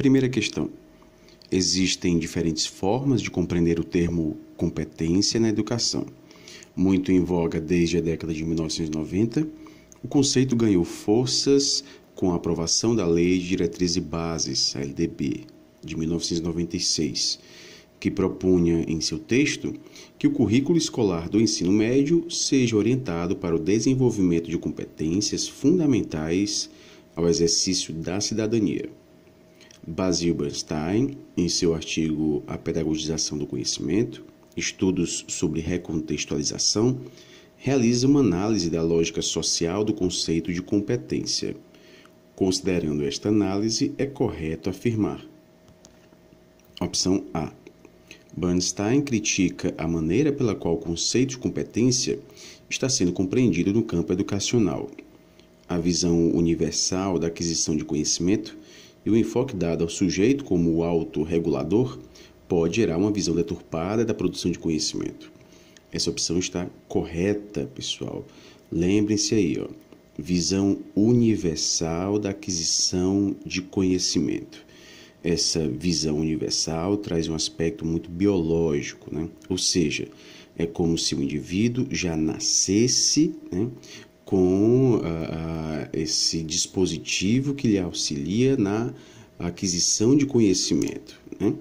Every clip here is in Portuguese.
Primeira questão. Existem diferentes formas de compreender o termo competência na educação. Muito em voga desde a década de 1990, o conceito ganhou forças com a aprovação da Lei de Diretrizes e Bases, a LDB, de 1996, que propunha em seu texto que o currículo escolar do ensino médio seja orientado para o desenvolvimento de competências fundamentais ao exercício da cidadania. Basil Bernstein, em seu artigo A Pedagogização do Conhecimento, Estudos sobre Recontextualização, realiza uma análise da lógica social do conceito de competência. Considerando esta análise, é correto afirmar. Opção A. Bernstein critica a maneira pela qual o conceito de competência está sendo compreendido no campo educacional. A visão universal da aquisição de conhecimento e o enfoque dado ao sujeito como o autorregulador pode gerar uma visão deturpada da produção de conhecimento. Essa opção está correta, pessoal. Lembrem-se aí, visão universal da aquisição de conhecimento. Essa visão universal traz um aspecto muito biológico, né? Ou seja, é como se o indivíduo já nascesse, né, com esse dispositivo que lhe auxilia na aquisição de conhecimento, né?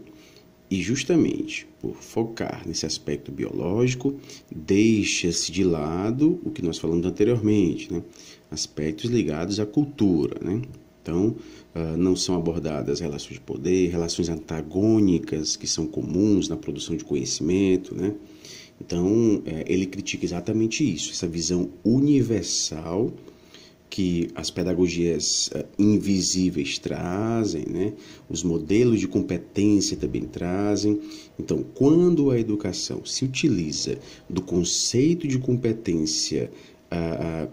E justamente por focar nesse aspecto biológico, deixa-se de lado o que nós falamos anteriormente, né? Aspectos ligados à cultura, né? Então, não são abordadas relações de poder, relações antagônicas que são comuns na produção de conhecimento, né? Então, ele critica exatamente isso, essa visão universal que as pedagogias invisíveis trazem, né? Os modelos de competência também trazem. Então, quando a educação se utiliza do conceito de competência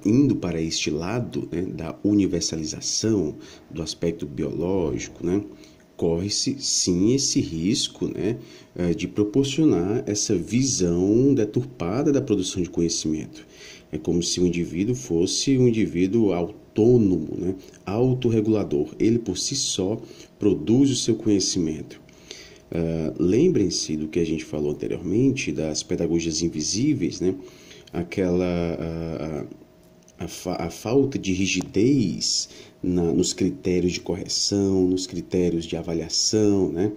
indo para este lado, né, da universalização do aspecto biológico, né, corre-se sim esse risco, né, de proporcionar essa visão deturpada da produção de conhecimento. É como se o indivíduo fosse um indivíduo autônomo, né, autorregulador. Ele por si só produz o seu conhecimento. Lembrem-se do que a gente falou anteriormente, das pedagogias invisíveis, né? A falta de rigidez nos critérios de correção, nos critérios de avaliação, né?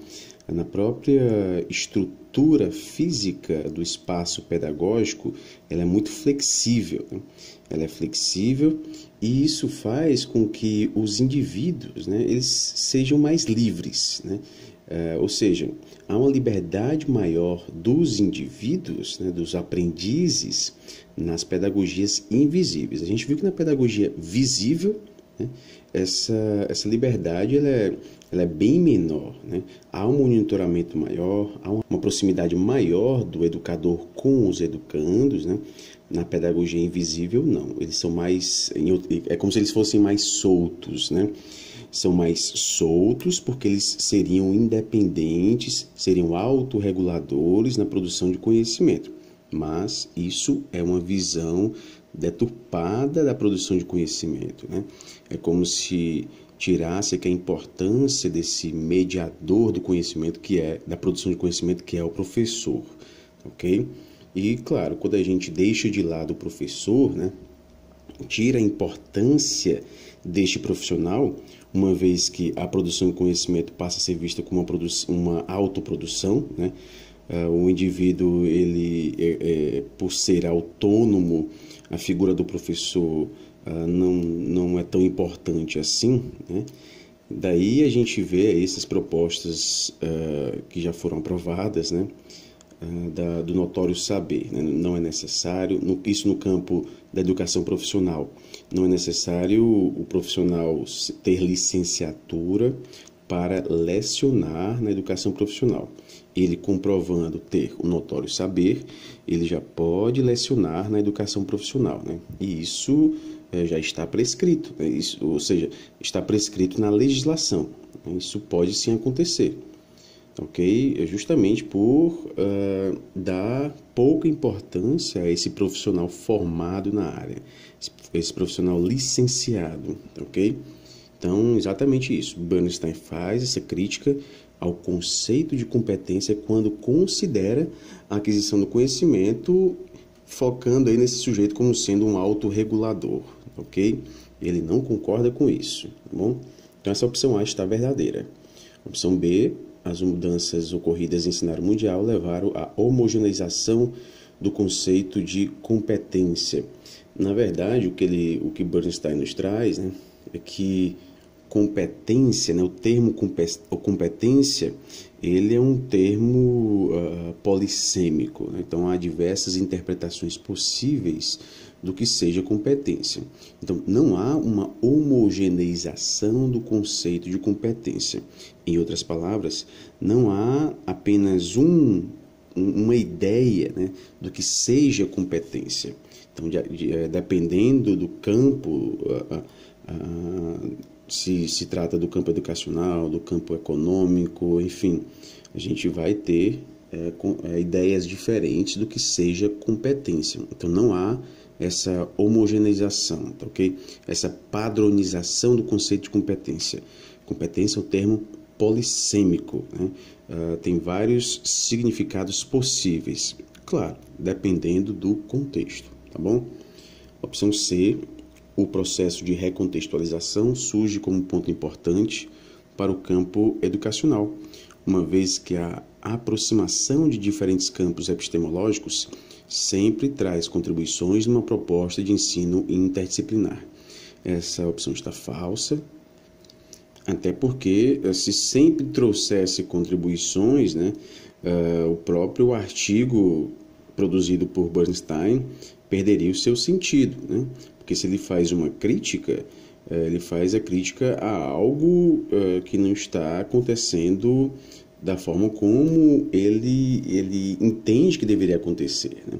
Na própria estrutura física do espaço pedagógico, ela é muito flexível, né? Ela é flexível e isso faz com que os indivíduos, né, eles sejam mais livres, né? Ou seja, há uma liberdade maior dos indivíduos, né, dos aprendizes, nas pedagogias invisíveis. A gente viu que na pedagogia visível, né, essa liberdade ela é bem menor, né? Há um monitoramento maior, há uma proximidade maior do educador com os educandos, né? Na pedagogia invisível, não. Eles são mais... É como se eles fossem mais soltos, né? São mais soltos porque eles seriam independentes, seriam autorreguladores na produção de conhecimento. Mas isso é uma visão deturpada da produção de conhecimento, né? É como se tirasse a importância desse mediador do conhecimento, que é da produção de conhecimento, que é o professor, ok? E, claro, quando a gente deixa de lado o professor, né, tira a importância deste profissional, uma vez que a produção de conhecimento passa a ser vista como uma autoprodução, né? O indivíduo, ele, por ser autônomo, a figura do professor não é tão importante assim, né? Daí a gente vê essas propostas que já foram aprovadas, né? Do notório saber, né? Não é necessário, isso no campo da educação profissional, não é necessário o profissional ter licenciatura para lecionar na educação profissional. Ele comprovando ter o notório saber, ele já pode lecionar na educação profissional, né? E isso já está prescrito, né? Ou seja, está prescrito na legislação, né? Isso pode sim acontecer. Ok? É justamente por dar pouca importância a esse profissional formado na área, esse profissional licenciado, ok? Então, exatamente isso. Bernstein faz essa crítica ao conceito de competência quando considera a aquisição do conhecimento, focando aí nesse sujeito como sendo um autorregulador, ok? Ele não concorda com isso, tá bom? Então, essa opção A está verdadeira. Opção B, as mudanças ocorridas em cenário mundial levaram à homogeneização do conceito de competência. Na verdade, o que Bernstein nos traz, né, é que competência, né, o termo competência, ele é um termo polissêmico, né? Então há diversas interpretações possíveis do que seja competência. Então não há uma homogeneização do conceito de competência. Em outras palavras, não há apenas uma ideia, né, do que seja competência. Então, dependendo do campo, se trata do campo educacional, do campo econômico, enfim, a gente vai ter ideias diferentes do que seja competência. Então, não há essa homogeneização, tá, ok? Essa padronização do conceito de competência. Competência é um termo polissêmico, né? Tem vários significados possíveis, claro, dependendo do contexto, tá bom? Opção C, o processo de recontextualização surge como ponto importante para o campo educacional, uma vez que a aproximação de diferentes campos epistemológicos sempre traz contribuições numa proposta de ensino interdisciplinar. Essa opção está falsa, até porque se sempre trouxesse contribuições, né, o próprio artigo produzido por Bernstein perderia o seu sentido, né? Porque se ele faz uma crítica, ele faz a crítica a algo que não está acontecendo da forma como ele entende que deveria acontecer, né?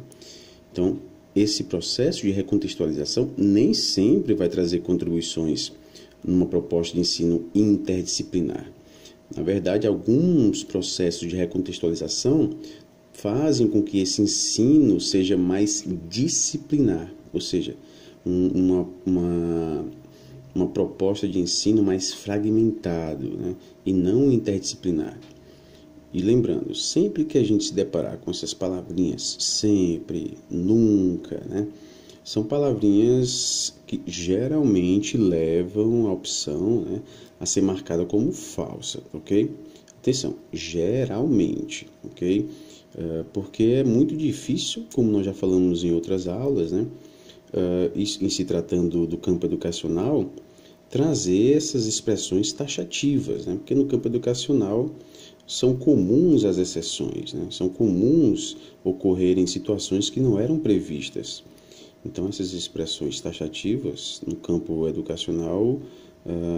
Então, esse processo de recontextualização nem sempre vai trazer contribuições numa proposta de ensino interdisciplinar. Na verdade, alguns processos de recontextualização fazem com que esse ensino seja mais disciplinar, ou seja, uma proposta de ensino mais fragmentado, né, e não interdisciplinar. E lembrando, sempre que a gente se deparar com essas palavrinhas, sempre, nunca, né, são palavrinhas que geralmente levam a opção, né, a ser marcada como falsa, ok? Atenção, geralmente, ok? Porque é muito difícil, como nós já falamos em outras aulas, né, em se tratando do campo educacional, trazer essas expressões taxativas, né? Porque no campo educacional são comuns as exceções, né? São comuns ocorrerem situações que não eram previstas. Então, essas expressões taxativas no campo educacional,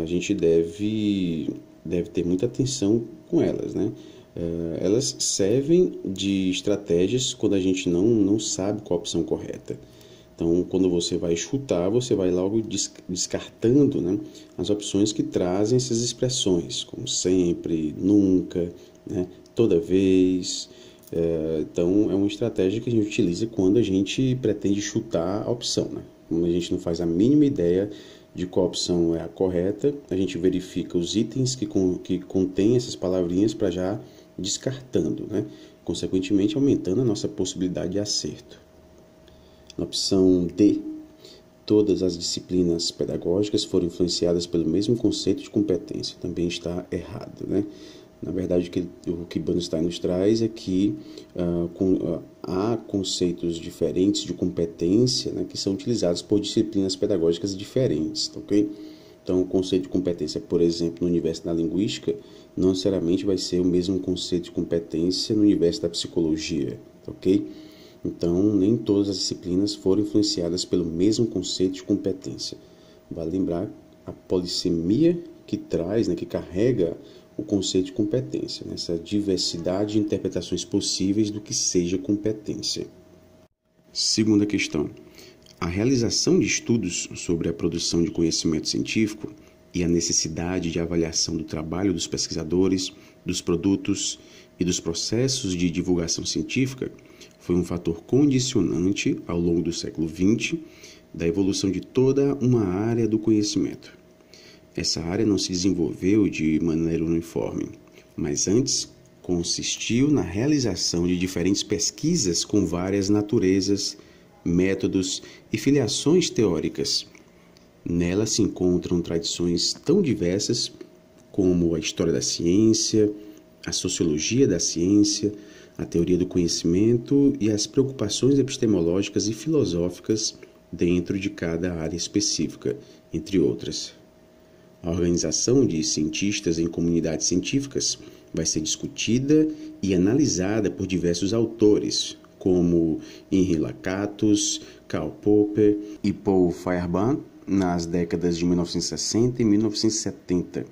a gente deve ter muita atenção com elas, né? Elas servem de estratégias quando a gente não sabe qual a opção correta. Então, quando você vai chutar, você vai logo descartando, né, as opções que trazem essas expressões, como sempre, nunca, né, toda vez. Então, é uma estratégia que a gente utiliza quando a gente pretende chutar a opção, né? Quando a gente não faz a mínima ideia de qual opção é a correta, a gente verifica os itens que contêm essas palavrinhas para já descartando, né? Consequentemente, aumentando a nossa possibilidade de acerto. Na opção D, todas as disciplinas pedagógicas foram influenciadas pelo mesmo conceito de competência. Também está errado, né? Na verdade, o que Bernstein nos traz é que há conceitos diferentes de competência, né, que são utilizados por disciplinas pedagógicas diferentes, ok? Então, o conceito de competência, por exemplo, no universo da linguística, não necessariamente vai ser o mesmo conceito de competência no universo da psicologia, ok? Então, nem todas as disciplinas foram influenciadas pelo mesmo conceito de competência. Vale lembrar a polissemia que traz, né, que carrega o conceito de competência, né, essa diversidade de interpretações possíveis do que seja competência. Segunda questão. A realização de estudos sobre a produção de conhecimento científico e a necessidade de avaliação do trabalho dos pesquisadores, dos produtos e dos processos de divulgação científica foi um fator condicionante ao longo do século XX da evolução de toda uma área do conhecimento. Essa área não se desenvolveu de maneira uniforme, mas antes consistiu na realização de diferentes pesquisas com várias naturezas, métodos e filiações teóricas. Nela se encontram tradições tão diversas como a história da ciência, a sociologia da ciência, a teoria do conhecimento e as preocupações epistemológicas e filosóficas dentro de cada área específica, entre outras. A organização de cientistas em comunidades científicas vai ser discutida e analisada por diversos autores, como Henri Lakatos, Karl Popper e Paul Feyerabend, nas décadas de 1960 e 1970,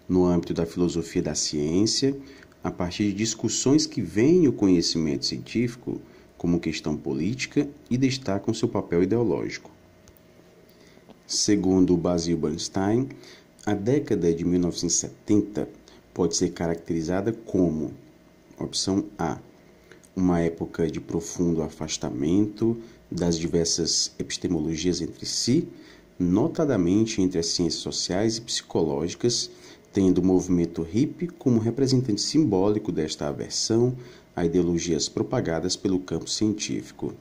no âmbito da filosofia da ciência, a partir de discussões que veem o conhecimento científico como questão política e destacam seu papel ideológico. Segundo Basil Bernstein, a década de 1970 pode ser caracterizada como, opção A, uma época de profundo afastamento das diversas epistemologias entre si, notadamente entre as ciências sociais e psicológicas, tendo o movimento hippie como representante simbólico desta aversão a ideologias propagadas pelo campo científico.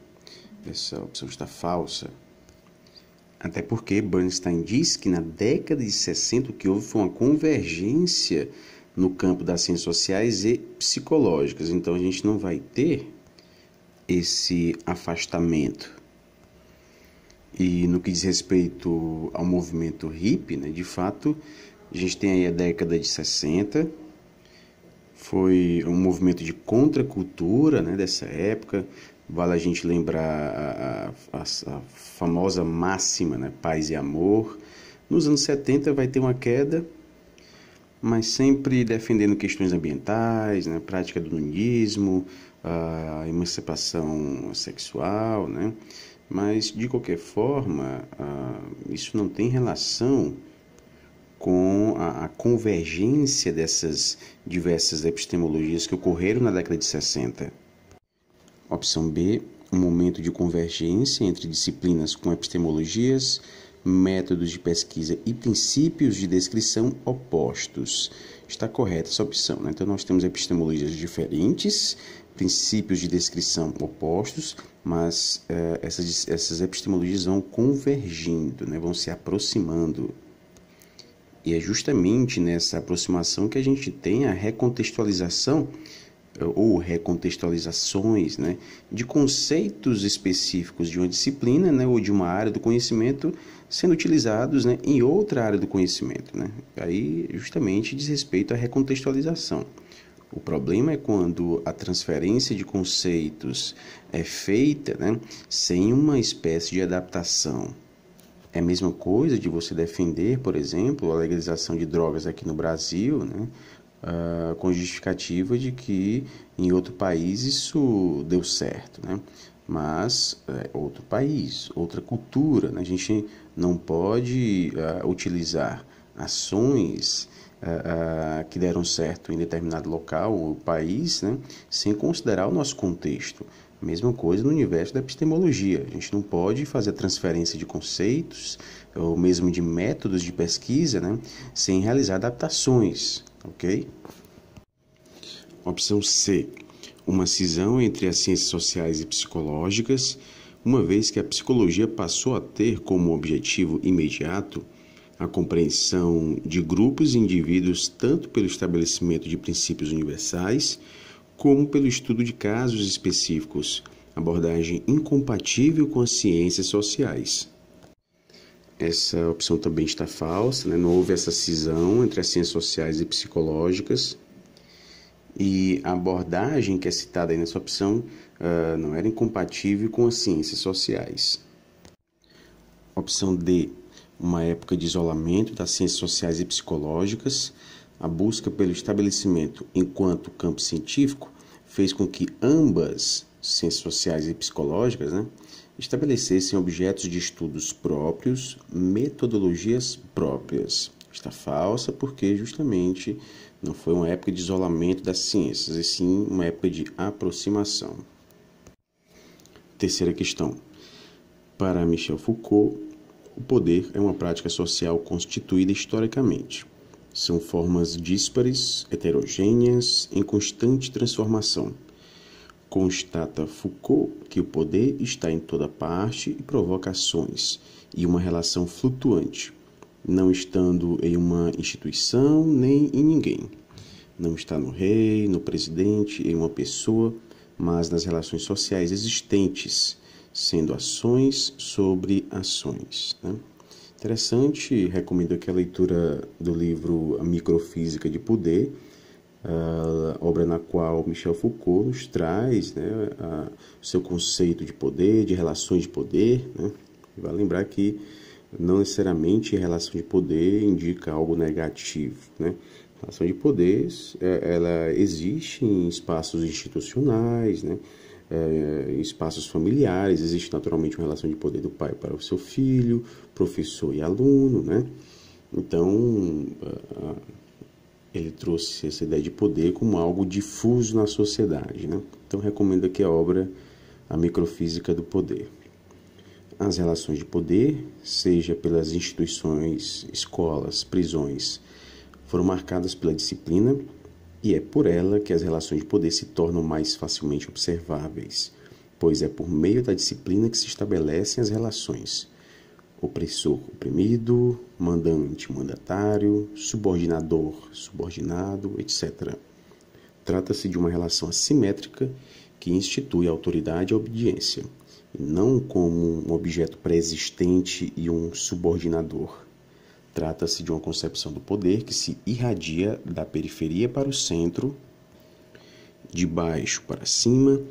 Essa opção está falsa. Até porque Bernstein diz que na década de 60 o que houve foi uma convergência no campo das ciências sociais e psicológicas. Então a gente não vai ter esse afastamento. E no que diz respeito ao movimento hippie, né, de fato, a gente tem aí a década de 60, foi um movimento de contracultura, né, dessa época. Vale a gente lembrar a famosa máxima, né, paz e amor. Nos anos 70 vai ter uma queda, mas sempre defendendo questões ambientais, né, prática do nudismo, a emancipação sexual, né? Mas, de qualquer forma, isso não tem relação com a convergência dessas diversas epistemologias que ocorreram na década de 60. Opção B, um momento de convergência entre disciplinas com epistemologias, métodos de pesquisa e princípios de descrição opostos. Está correta essa opção, né? Então, nós temos epistemologias diferentes, princípios de descrição opostos, mas essas epistemologias vão convergindo, né? Vão se aproximando. E é justamente nessa aproximação que a gente tem a recontextualização ou recontextualizações, né, de conceitos específicos de uma disciplina, né, ou de uma área do conhecimento sendo utilizados, né, em outra área do conhecimento, né? Aí justamente diz respeito à recontextualização. O problema é quando a transferência de conceitos é feita, né, sem uma espécie de adaptação. É a mesma coisa de você defender, por exemplo, a legalização de drogas aqui no Brasil, né, com justificativa de que em outro país isso deu certo, né? Mas outro país, outra cultura, né? A gente não pode utilizar ações que deram certo em determinado local ou país, né, sem considerar o nosso contexto. A mesma coisa no universo da epistemologia. A gente não pode fazer a transferência de conceitos ou mesmo de métodos de pesquisa, né, sem realizar adaptações, ok? Opção C. Uma cisão entre as ciências sociais e psicológicas, uma vez que a psicologia passou a ter como objetivo imediato a compreensão de grupos e indivíduos tanto pelo estabelecimento de princípios universais, como pelo estudo de casos específicos, abordagem incompatível com as ciências sociais. Essa opção também está falsa, né? Não houve essa cisão entre as ciências sociais e psicológicas, e a abordagem que é citada aí nessa opção não era incompatível com as ciências sociais. Opção D. Uma época de isolamento das ciências sociais e psicológicas, a busca pelo estabelecimento enquanto campo científico fez com que ambas, ciências sociais e psicológicas, né, estabelecessem objetos de estudos próprios, metodologias próprias. Está falsa porque justamente não foi uma época de isolamento das ciências, e sim uma época de aproximação. Terceira questão. Para Michel Foucault, O poder é uma prática social constituída historicamente. São formas díspares, heterogêneas, em constante transformação. Constata Foucault que o poder está em toda parte e provoca ações, e uma relação flutuante, não estando em uma instituição nem em ninguém. Não está no rei, no presidente, em uma pessoa, mas nas relações sociais existentes, sendo ações sobre ações. Né? Interessante, recomendo aqui a leitura do livro A Microfísica de Poder, obra na qual Michel Foucault nos traz, né, o seu conceito de poder, de relações de poder. Né? Vale lembrar que não necessariamente a relação de poder indica algo negativo. Né? A relação de poder ela existe em espaços institucionais, né? Em espaços familiares, existe naturalmente uma relação de poder do pai para o seu filho, professor e aluno. Né? Então, ele trouxe essa ideia de poder como algo difuso na sociedade. Né? Então, recomendo aqui a obra A Microfísica do Poder. As relações de poder, seja pelas instituições, escolas, prisões, foram marcadas pela disciplina, e é por ela que as relações de poder se tornam mais facilmente observáveis, pois é por meio da disciplina que se estabelecem as relações. Opressor, oprimido, mandante, mandatário, subordinador, subordinado, etc. Trata-se de uma relação assimétrica que institui a autoridade e a obediência, e não como um objeto pré-existente e um subordinador. Trata-se de uma concepção do poder que se irradia da periferia para o centro, de baixo para cima,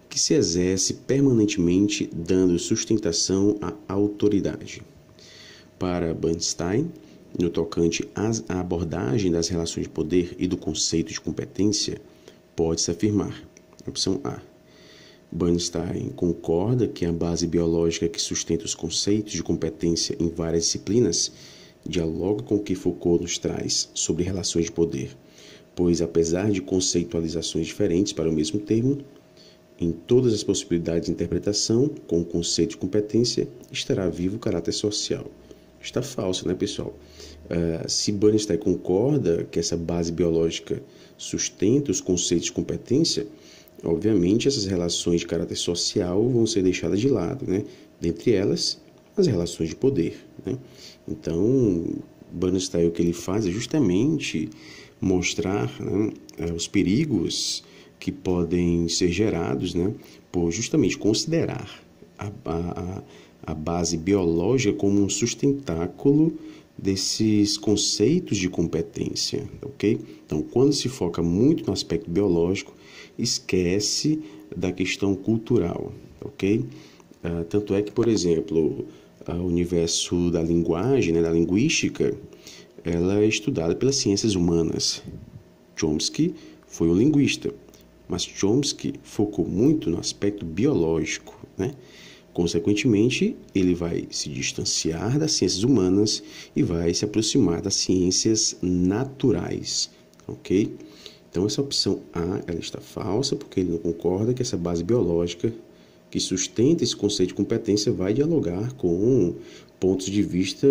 que se exerce permanentemente dando sustentação à autoridade. Para Bernstein, no tocante à abordagem das relações de poder e do conceito de competência, pode-se afirmar, opção A, Bernstein concorda que a base biológica que sustenta os conceitos de competência em várias disciplinas dialoga com o que Foucault nos traz sobre relações de poder, pois, apesar de conceitualizações diferentes para o mesmo termo, em todas as possibilidades de interpretação, com o conceito de competência, estará vivo o caráter social. Está falso, né, pessoal? Se Bernstein concorda que essa base biológica sustenta os conceitos de competência, obviamente essas relações de caráter social vão ser deixadas de lado, né? Dentre elas, as relações de poder. Né? Então, Bernstein, o que ele faz é justamente mostrar, né, os perigos que podem ser gerados, né, por justamente considerar a base biológica como um sustentáculo desses conceitos de competência, ok? Então, quando se foca muito no aspecto biológico, esquece da questão cultural, ok? Tanto é que, por exemplo, o universo da linguagem, né, da linguística, ela é estudada pelas ciências humanas. Chomsky foi um linguista, mas Chomsky focou muito no aspecto biológico, né? Consequentemente, ele vai se distanciar das ciências humanas e vai se aproximar das ciências naturais, ok? Então, essa opção A, ela está falsa, porque ele não concorda que essa base biológica que sustenta esse conceito de competência vai dialogar com pontos de vista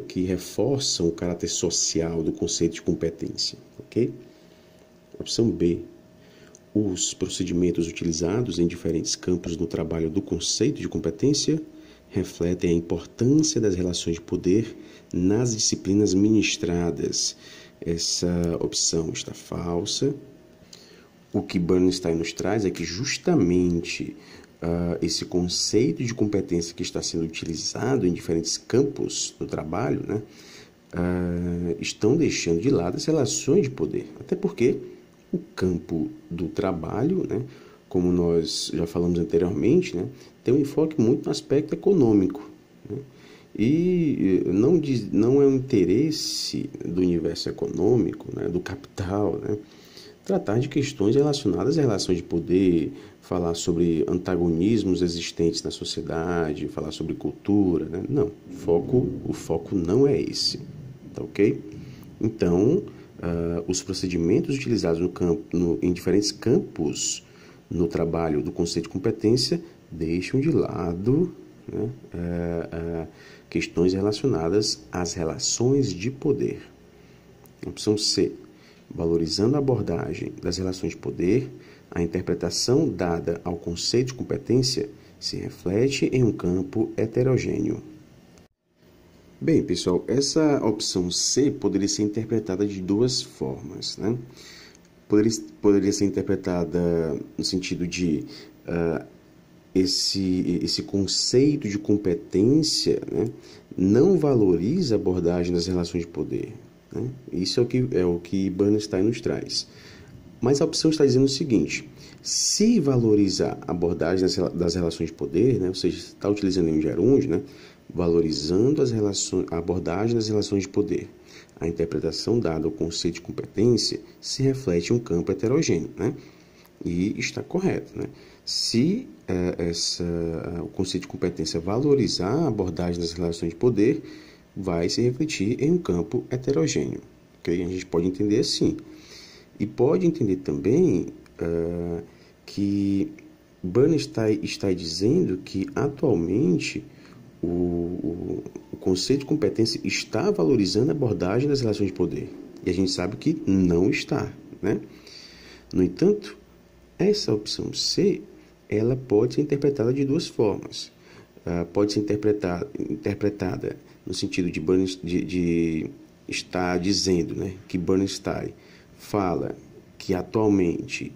que reforçam o caráter social do conceito de competência, ok? Opção B. Os procedimentos utilizados em diferentes campos no trabalho do conceito de competência refletem a importância das relações de poder nas disciplinas ministradas. Essa opção está falsa. O que Bernstein nos traz é que justamente esse conceito de competência que está sendo utilizado em diferentes campos do trabalho, né, estão deixando de lado as relações de poder. Até porque o campo do trabalho, né, como nós já falamos anteriormente, né, tem um enfoque muito no aspecto econômico. Né, e não é um interesse do universo econômico, né, do capital, né, tratar de questões relacionadas a relações de poder, falar sobre antagonismos existentes na sociedade, falar sobre cultura, né? Não, o foco não é esse, tá ok? Então, os procedimentos utilizados em diferentes campos no trabalho do conceito de competência deixam de lado, né, questões relacionadas às relações de poder. Opção C, valorizando a abordagem das relações de poder, a interpretação dada ao conceito de competência se reflete em um campo heterogêneo. Bem, pessoal, essa opção C poderia ser interpretada de duas formas, né? Poderia ser interpretada no sentido de esse conceito de competência, né, não valoriza a abordagem das relações de poder, né? Isso é o que Bernstein nos traz. Mas a opção está dizendo o seguinte: se valorizar a abordagem das relações de poder, né, ou seja, está utilizando um gerúndio, né, valorizando a abordagem das relações de poder, a interpretação dada ao conceito de competência se reflete em um campo heterogêneo, né? E está correto, né? Se o conceito de competência valorizar a abordagem das relações de poder, vai se refletir em um campo heterogêneo. Okay? A gente pode entender assim. E pode entender também que Bernstein está dizendo que, atualmente, o conceito de competência está valorizando a abordagem das relações de poder. E a gente sabe que não está, né? No entanto, essa opção C, ela pode ser interpretada de duas formas. Pode ser interpretada no sentido de estar dizendo, né, que Bernstein fala que, atualmente,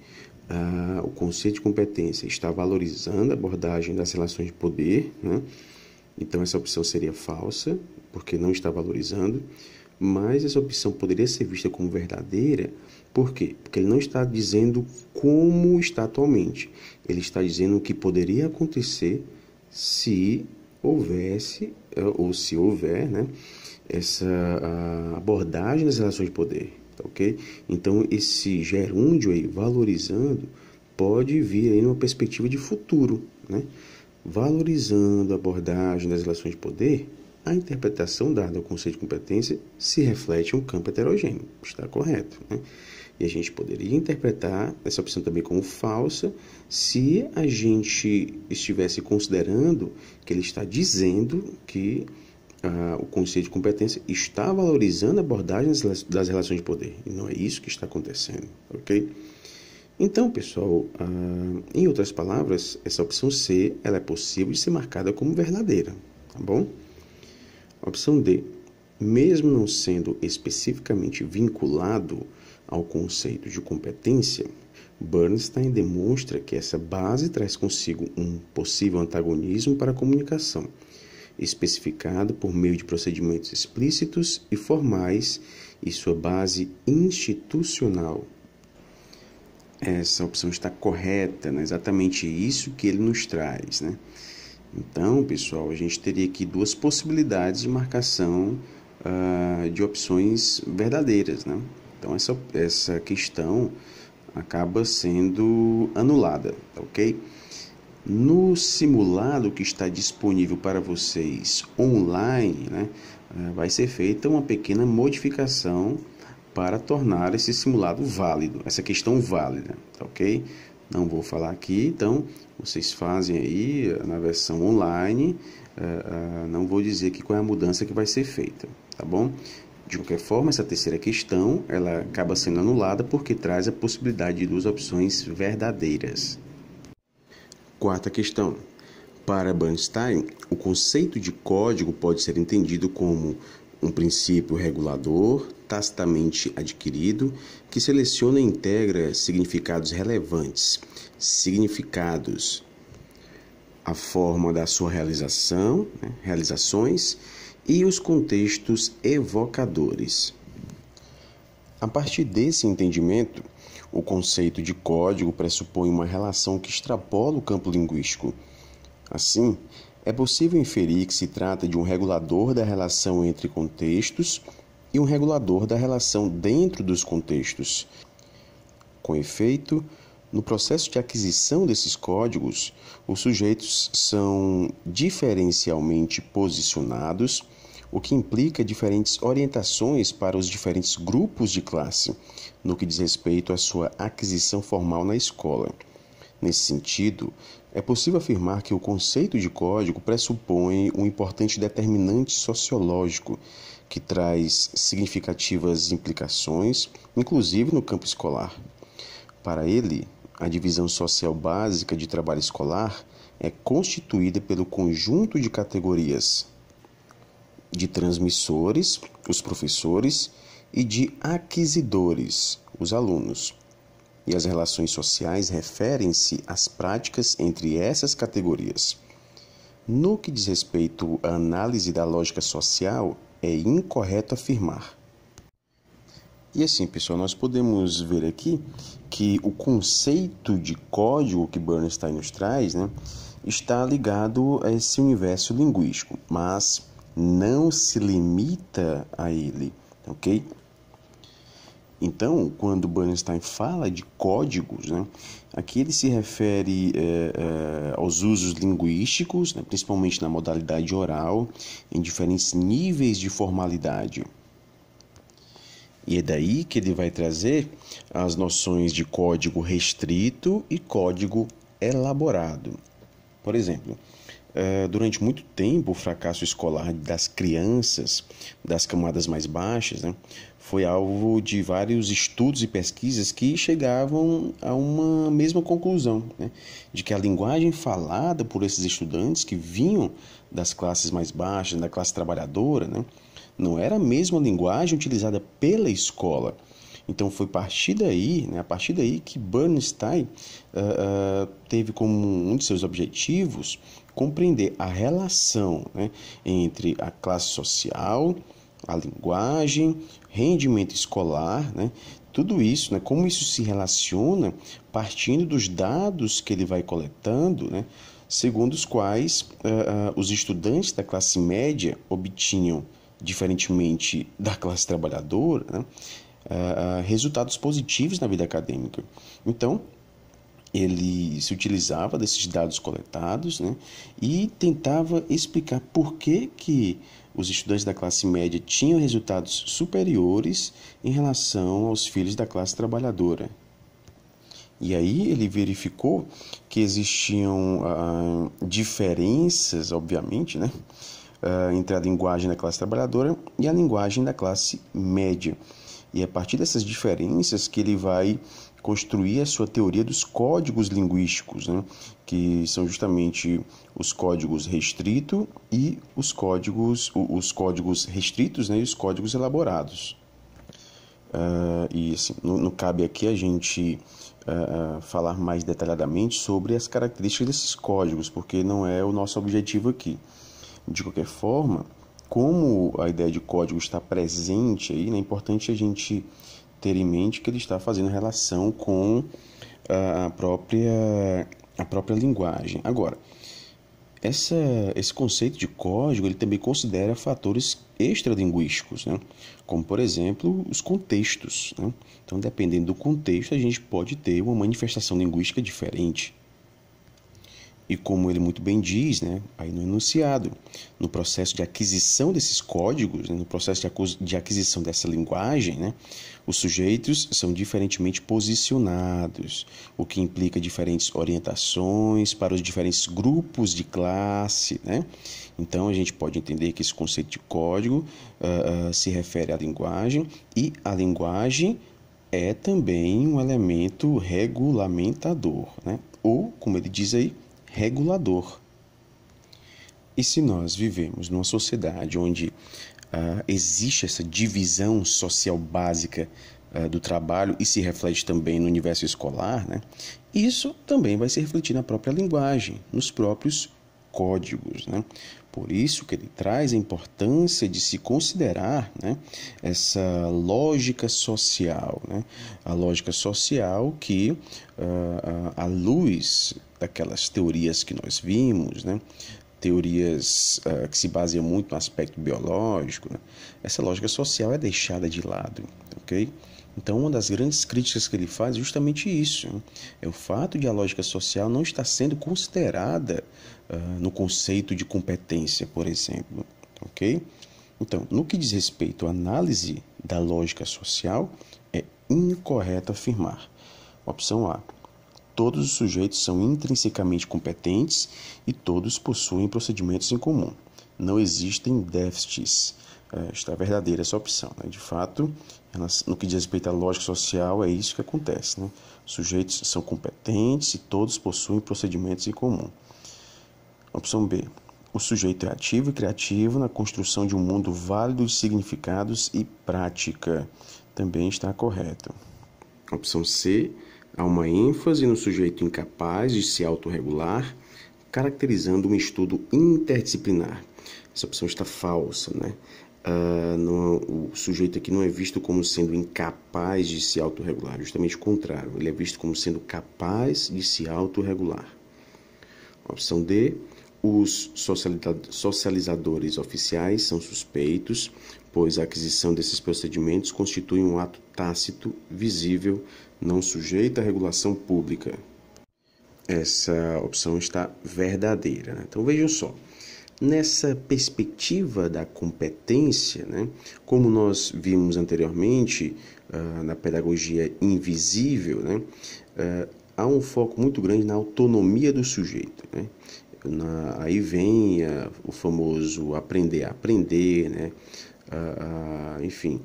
o conceito de competência está valorizando a abordagem das relações de poder, né? Então, essa opção seria falsa, porque não está valorizando, mas essa opção poderia ser vista como verdadeira. Por quê? Porque ele não está dizendo como está atualmente. Ele está dizendo o que poderia acontecer se houvesse, ou se houver, né, essa abordagem das relações de poder. Ok? Então, esse gerúndio aí, valorizando, pode vir aí numa perspectiva de futuro, né? Valorizando a abordagem das relações de poder, a interpretação dada ao conceito de competência se reflete em um campo heterogêneo. Está correto, né? E a gente poderia interpretar essa opção também como falsa se a gente estivesse considerando que ele está dizendo que o conceito de competência está valorizando a abordagem das relações de poder. E não é isso que está acontecendo, ok? Então, pessoal, em outras palavras, essa opção C, ela é possível de ser marcada como verdadeira, tá bom? Opção D, mesmo não sendo especificamente vinculado ao conceito de competência, Bernstein demonstra que essa base traz consigo um possível antagonismo para a comunicação, especificado por meio de procedimentos explícitos e formais e sua base institucional. Essa opção está correta, né? Exatamente isso que ele nos traz, né? Então, pessoal, a gente teria aqui duas possibilidades de marcação de opções verdadeiras, né? Então, essa questão acaba sendo anulada, ok? No simulado que está disponível para vocês online, né, vai ser feita uma pequena modificação para tornar esse simulado válido, essa questão válida, ok? Não vou falar aqui, então vocês fazem aí na versão online, não vou dizer aqui qual é a mudança que vai ser feita, tá bom? De qualquer forma, essa terceira questão, ela acaba sendo anulada porque traz a possibilidade de duas opções verdadeiras. Quarta questão. Para Bernstein, o conceito de código pode ser entendido como um princípio regulador, tacitamente adquirido, que seleciona e integra significados relevantes, significados, a forma da sua realização, né, realizações e os contextos evocadores. A partir desse entendimento, o conceito de código pressupõe uma relação que extrapola o campo linguístico. Assim, é possível inferir que se trata de um regulador da relação entre contextos e um regulador da relação dentro dos contextos. Com efeito, no processo de aquisição desses códigos, os sujeitos são diferencialmente posicionados, o que implica diferentes orientações para os diferentes grupos de classe, no que diz respeito à sua aquisição formal na escola. Nesse sentido, é possível afirmar que o conceito de código pressupõe um importante determinante sociológico que traz significativas implicações, inclusive no campo escolar. Para ele, a divisão social básica de trabalho escolar é constituída pelo conjunto de categorias de transmissores, os professores, e de aquisisidores, os alunos. E as relações sociais referem-se às práticas entre essas categorias. No que diz respeito à análise da lógica social, é incorreto afirmar. E assim, pessoal, nós podemos ver aqui que o conceito de código que Bernstein nos traz, né, está ligado a esse universo linguístico, mas não se limita a ele, ok? Então, quando Bernstein fala de códigos, né, aqui ele se refere aos usos linguísticos, né, principalmente na modalidade oral, em diferentes níveis de formalidade. E é daí que ele vai trazer as noções de código restrito e código elaborado. Por exemplo, durante muito tempo, o fracasso escolar das crianças das camadas mais baixas, né, foi alvo de vários estudos e pesquisas que chegavam a uma mesma conclusão, né, de que a linguagem falada por esses estudantes que vinham das classes mais baixas, da classe trabalhadora, né, não era a mesma linguagem utilizada pela escola. Então foi a partir daí que Bernstein teve como um de seus objetivos compreender a relação, né, entre a classe social, a linguagem, rendimento escolar, né, tudo isso, né, como isso se relaciona partindo dos dados que ele vai coletando, né, segundo os quais os estudantes da classe média obtinham, diferentemente da classe trabalhadora, né, resultados positivos na vida acadêmica. Então, ele se utilizava desses dados coletados, né, e tentava explicar por que os estudantes da classe média tinham resultados superiores em relação aos filhos da classe trabalhadora. E aí ele verificou que existiam diferenças, obviamente, né, entre a linguagem da classe trabalhadora e a linguagem da classe média. E é a partir dessas diferenças que ele vai construir a sua teoria dos códigos linguísticos, né, que são justamente os códigos restrito e os códigos restritos, né, e os códigos elaborados. E assim, não cabe aqui a gente falar mais detalhadamente sobre as características desses códigos, porque não é o nosso objetivo aqui. De qualquer forma, como a ideia de código está presente aí, é importante a gente ter em mente que ele está fazendo relação com a própria linguagem. Agora, esse conceito de código ele também considera fatores extralinguísticos, né? Como, por exemplo, os contextos, né? Então, dependendo do contexto, a gente pode ter uma manifestação linguística diferente. E como ele muito bem diz, né, aí no enunciado, no processo de aquisição desses códigos, né, no processo de aquisição dessa linguagem, né, os sujeitos são diferentemente posicionados, o que implica diferentes orientações para os diferentes grupos de classe, né? Então, a gente pode entender que esse conceito de código se refere à linguagem, e a linguagem é também um elemento regulamentador, né? Ou, como ele diz aí, regulador. E se nós vivemos numa sociedade onde existe essa divisão social básica do trabalho e se reflete também no universo escolar, né, isso também vai se refletir na própria linguagem, nos próprios códigos, né? Por isso que ele traz a importância de se considerar, né, essa lógica social, né? A lógica social que, à luz daquelas teorias que nós vimos, né, teorias que se baseiam muito no aspecto biológico, né, essa lógica social é deixada de lado, ok? Então, uma das grandes críticas que ele faz é justamente isso, né? É o fato de a lógica social não estar sendo considerada no conceito de competência, por exemplo, ok? Então, no que diz respeito à análise da lógica social, é incorreto afirmar. Opção A. Todos os sujeitos são intrinsecamente competentes e todos possuem procedimentos em comum. Não existem déficits. Está verdadeira essa opção, né? De fato, no que diz respeito à lógica social, é isso que acontece, né? Os sujeitos são competentes e todos possuem procedimentos em comum. Opção B. O sujeito é ativo e criativo na construção de um mundo válido de significados e prática. Também está correto. Opção C. Há uma ênfase no sujeito incapaz de se autorregular, caracterizando um estudo interdisciplinar. Essa opção está falsa, né? O sujeito aqui não é visto como sendo incapaz de se autorregular, justamente o contrário, ele é visto como sendo capaz de se autorregular. Opção D. Os socializadores oficiais são suspeitos, pois a aquisição desses procedimentos constitui um ato tácito, visível, não sujeito à regulação pública. Essa opção está verdadeira, né? Então vejam só, nessa perspectiva da competência, né, como nós vimos anteriormente na pedagogia invisível, né, há um foco muito grande na autonomia do sujeito, né? Aí vem o famoso aprender a aprender, né? Enfim.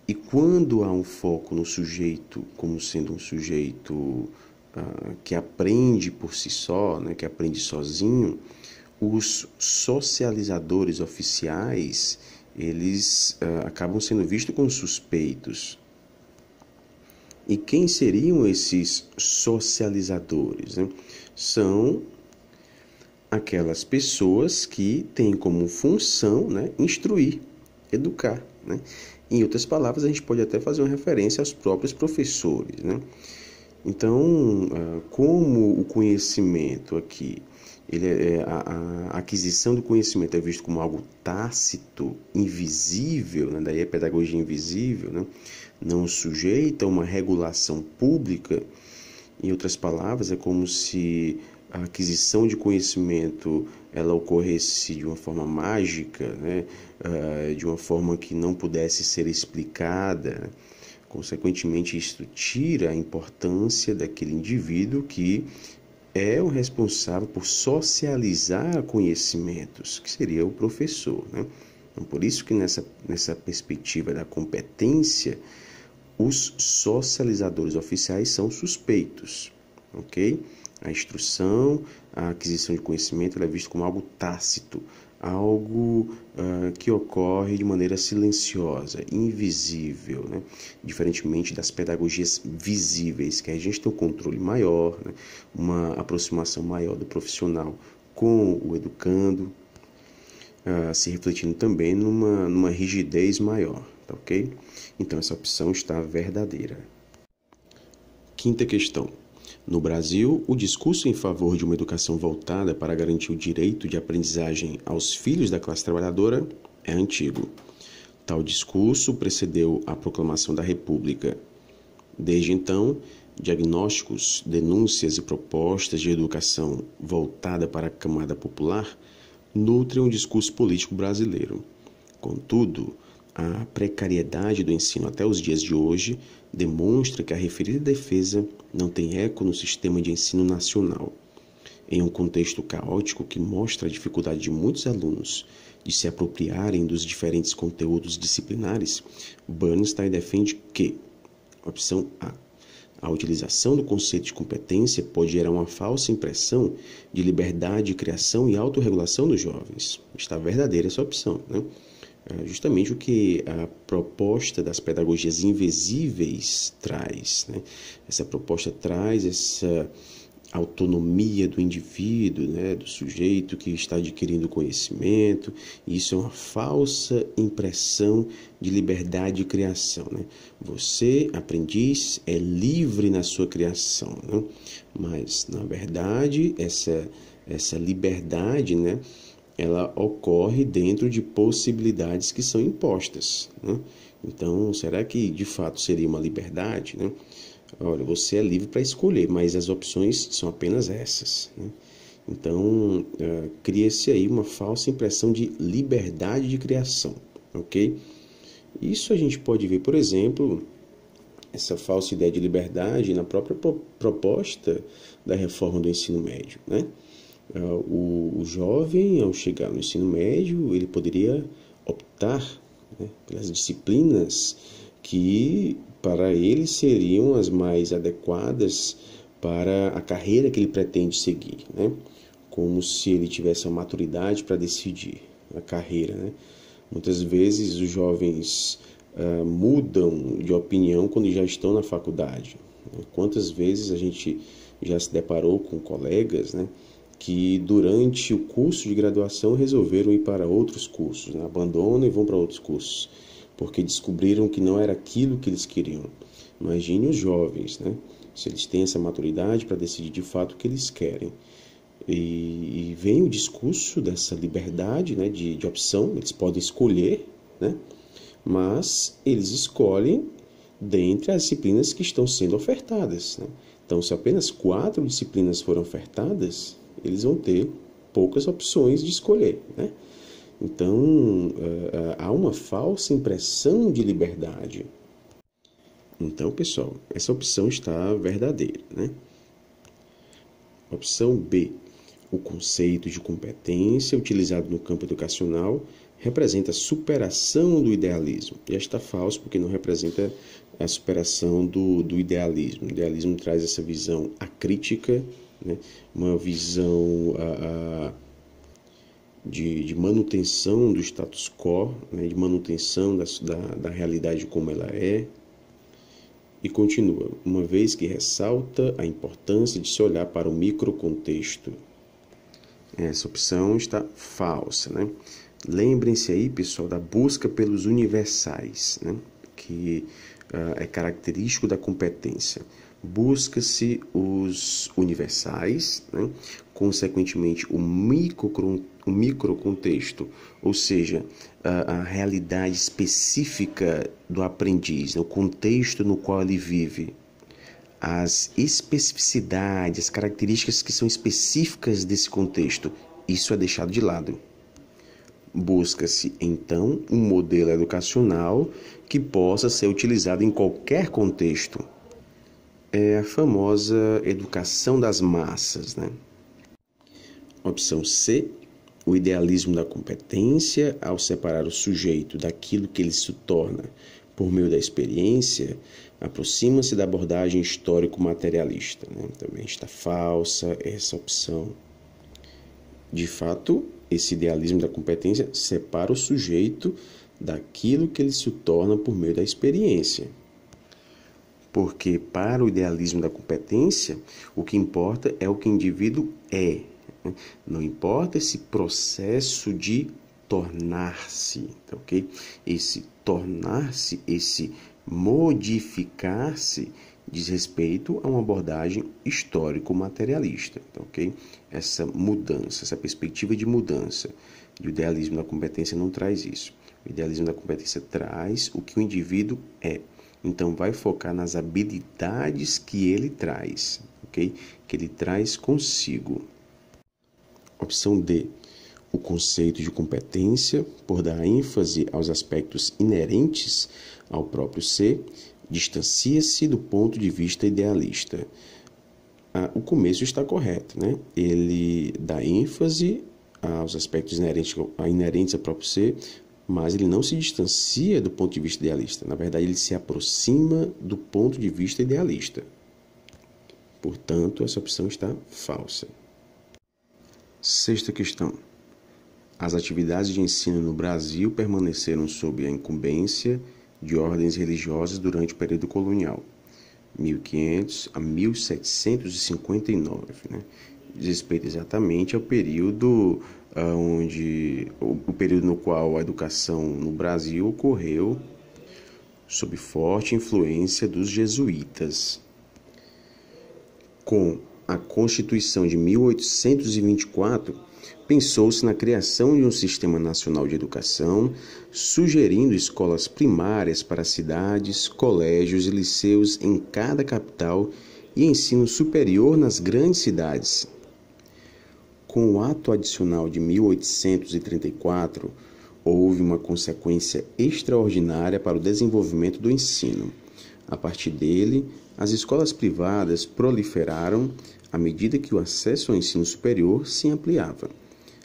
E quando há um foco no sujeito como sendo um sujeito que aprende por si só, né? Que aprende sozinho, os socializadores oficiais, eles acabam sendo vistos como suspeitos. E quem seriam esses socializadores, né? São aquelas pessoas que têm como função, né, instruir, educar, né? Em outras palavras, a gente pode até fazer uma referência aos próprios professores, né? Então, como o conhecimento aqui, a aquisição do conhecimento é visto como algo tácito, invisível, né? Daí a pedagogia invisível, né? Não sujeita a uma regulação pública. Em outras palavras, é como se a aquisição de conhecimento ela ocorresse de uma forma mágica, né? De uma forma que não pudesse ser explicada, né? Consequentemente, isso tira a importância daquele indivíduo que é o responsável por socializar conhecimentos, que seria o professor, né? Então, por isso que nessa perspectiva da competência, os socializadores oficiais são suspeitos, ok? A instrução, a aquisição de conhecimento é vista como algo tácito, algo que ocorre de maneira silenciosa, invisível, né? Diferentemente das pedagogias visíveis, que a gente tem um controle maior, né? Uma aproximação maior do profissional com o educando, se refletindo também numa rigidez maior, tá ok? Então essa opção está verdadeira. Quinta questão. No Brasil, o discurso em favor de uma educação voltada para garantir o direito de aprendizagem aos filhos da classe trabalhadora é antigo. Tal discurso precedeu a proclamação da República. Desde então, diagnósticos, denúncias e propostas de educação voltada para a camada popular nutrem o discurso político brasileiro. Contudo, a precariedade do ensino até os dias de hoje demonstra que a referida defesa não tem eco no sistema de ensino nacional. Em um contexto caótico que mostra a dificuldade de muitos alunos de se apropriarem dos diferentes conteúdos disciplinares, Bernstein defende que, opção A utilização do conceito de competência pode gerar uma falsa impressão de liberdade de criação e autorregulação dos jovens. Está verdadeira essa opção, né? Justamente o que a proposta das pedagogias invisíveis traz, né? Essa proposta traz essa autonomia do indivíduo, né? Do sujeito que está adquirindo conhecimento, e isso é uma falsa impressão de liberdade de criação, né? Você, aprendiz, é livre na sua criação, né? Mas, na verdade, essa liberdade, né? Ela ocorre dentro de possibilidades que são impostas, né? Então, será que de fato seria uma liberdade, né? Olha, você é livre para escolher, mas as opções são apenas essas, né? Então, cria-se aí uma falsa impressão de liberdade de criação, ok? Isso a gente pode ver, por exemplo, essa falsa ideia de liberdade na própria proposta da reforma do ensino médio, né? O jovem, ao chegar no ensino médio, ele poderia optar, né, pelas disciplinas que para ele seriam as mais adequadas para a carreira que ele pretende seguir, né? Como se ele tivesse a maturidade para decidir a carreira, né? Muitas vezes os jovens mudam de opinião quando já estão na faculdade. Quantas vezes a gente já se deparou com colegas, né, que durante o curso de graduação resolveram ir para outros cursos, né? Abandonam e vão para outros cursos, porque descobriram que não era aquilo que eles queriam. Imagine os jovens, né? Se eles têm essa maturidade para decidir de fato o que eles querem. E vem o discurso dessa liberdade, né, de opção, eles podem escolher, né? Mas eles escolhem dentre as disciplinas que estão sendo ofertadas, né? Então, se apenas 4 disciplinas foram ofertadas, eles vão ter poucas opções de escolher, né? Então, há uma falsa impressão de liberdade. Então, pessoal, essa opção está verdadeira, né? Opção B. O conceito de competência utilizado no campo educacional representa a superação do idealismo. E está falso porque não representa a superação do idealismo. O idealismo traz essa visão acrítica, né? Uma visão de manutenção do status quo, né? De manutenção da realidade como ela é. E continua, uma vez que ressalta a importância de se olhar para o microcontexto. Essa opção está falsa, né? Lembrem-se aí, pessoal, da busca pelos universais, né? Que é característico da competência. Busca-se os universais, né? Consequentemente, o microcontexto, ou seja, a realidade específica do aprendiz, né? O contexto no qual ele vive. As especificidades, as características que são específicas desse contexto, isso é deixado de lado. Busca-se, então, um modelo educacional que possa ser utilizado em qualquer contexto. É a famosa educação das massas, né? Opção C, o idealismo da competência, ao separar o sujeito daquilo que ele se torna por meio da experiência, aproxima-se da abordagem histórico-materialista, né? Também está falsa essa opção. De fato, esse idealismo da competência separa o sujeito daquilo que ele se torna por meio da experiência. Porque para o idealismo da competência, o que importa é o que o indivíduo é. Não importa esse processo de tornar-se, tá, ok? Esse tornar-se, esse modificar-se, diz respeito a uma abordagem histórico-materialista, tá, ok? Essa mudança, essa perspectiva de mudança. E o idealismo da competência não traz isso. O idealismo da competência traz o que o indivíduo é. Então, vai focar nas habilidades que ele traz, ok? Que ele traz consigo. Opção D. O conceito de competência, por dar ênfase aos aspectos inerentes ao próprio ser, distancia-se do ponto de vista idealista. O começo está correto, né? Ele dá ênfase aos aspectos inerentes ao próprio ser, mas ele não se distancia do ponto de vista idealista. Na verdade, ele se aproxima do ponto de vista idealista. Portanto, essa opção está falsa. Sexta questão. As atividades de ensino no Brasil permaneceram sob a incumbência de ordens religiosas durante o período colonial, 1500 a 1759, né? Diz respeito exatamente ao período o período no qual a educação no Brasil ocorreu sob forte influência dos jesuítas. Com a Constituição de 1824, pensou-se na criação de um sistema nacional de educação, sugerindo escolas primárias para cidades, colégios e liceus em cada capital e ensino superior nas grandes cidades. Com o Ato Adicional de 1834, houve uma consequência extraordinária para o desenvolvimento do ensino. A partir dele, as escolas privadas proliferaram à medida que o acesso ao ensino superior se ampliava.